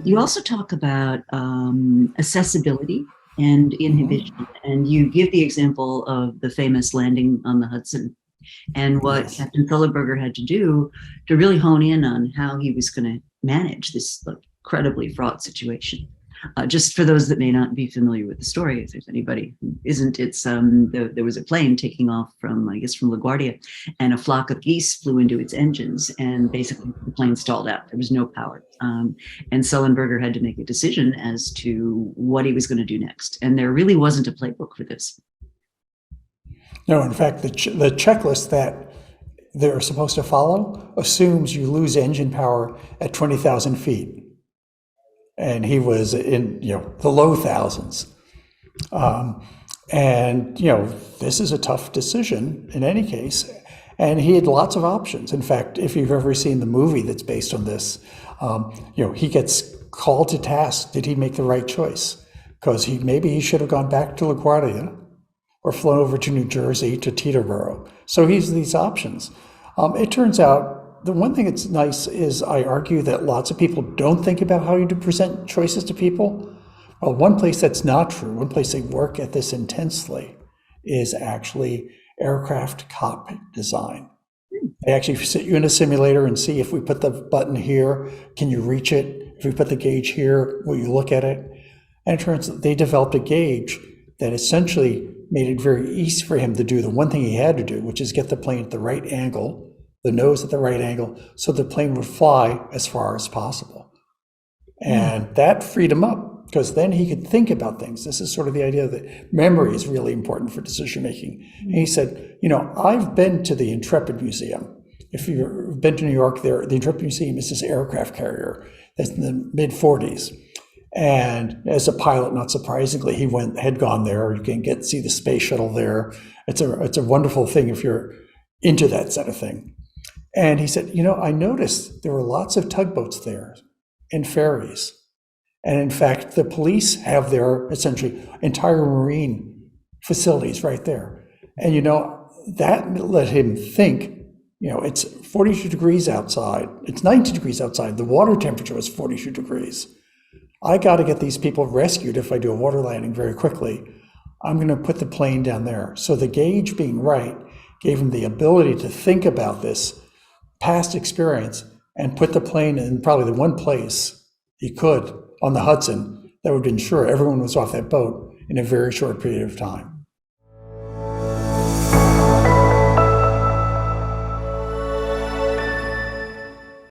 You also talk about accessibility and Hmm. inhibition, and you give the example of the famous landing on the Hudson and what Yes. Captain Sullenberger had to do to really hone in on how he was going to manage this incredibly fraught situation. Just for those that may not be familiar with the story, if there's anybody who isn't, there was a plane taking off from, I guess, from LaGuardia, and a flock of geese flew into its engines, and basically the plane stalled out. There was no power, and Sullenberger had to make a decision as to what he was going to do next. And there really wasn't a playbook for this. No, in fact, the checklist that they're supposed to follow assumes you lose engine power at 20,000 feet. And he was in, the low thousands. Um, and, this is a tough decision in any case. And he had lots of options. In fact, if you've ever seen the movie that's based on this, he gets called to task. Did he make the right choice? Because maybe he should have gone back to LaGuardia or flown over to New Jersey to Teterboro. So he's these options. It turns out the one thing that's nice is I argue that lots of people don't think about how you present choices to people. Well, one place that's not true, one place they work at this intensely, is actually aircraft cockpit design. They actually sit you in a simulator and see if we put the button here, can you reach it? If we put the gauge here, will you look at it? And it turns out they developed a gauge that essentially made it very easy for him to do the one thing he had to do, which is get the plane at the right angle, the nose at the right angle, so the plane would fly as far as possible. And that freed him up because then he could think about things. This is sort of the idea that memory is really important for decision making. And he said, I've been to the Intrepid Museum. If you've been to New York, the Intrepid Museum is this aircraft carrier that's in the mid 40s. And as a pilot, not surprisingly, he had gone there. You can see the space shuttle there. It's a wonderful thing if you're into that sort of thing. And he said, I noticed there were lots of tugboats there and ferries. And in fact, the police have their essentially entire marine facilities right there. And that let him think, it's 42 degrees outside. It's 90 degrees outside. The water temperature was 42 degrees. I got to get these people rescued if I do a water landing very quickly. I'm going to put the plane down there. So the gauge being right gave him the ability to think about this past experience and put the plane in probably the one place he could on the Hudson that would ensure everyone was off that boat in a very short period of time.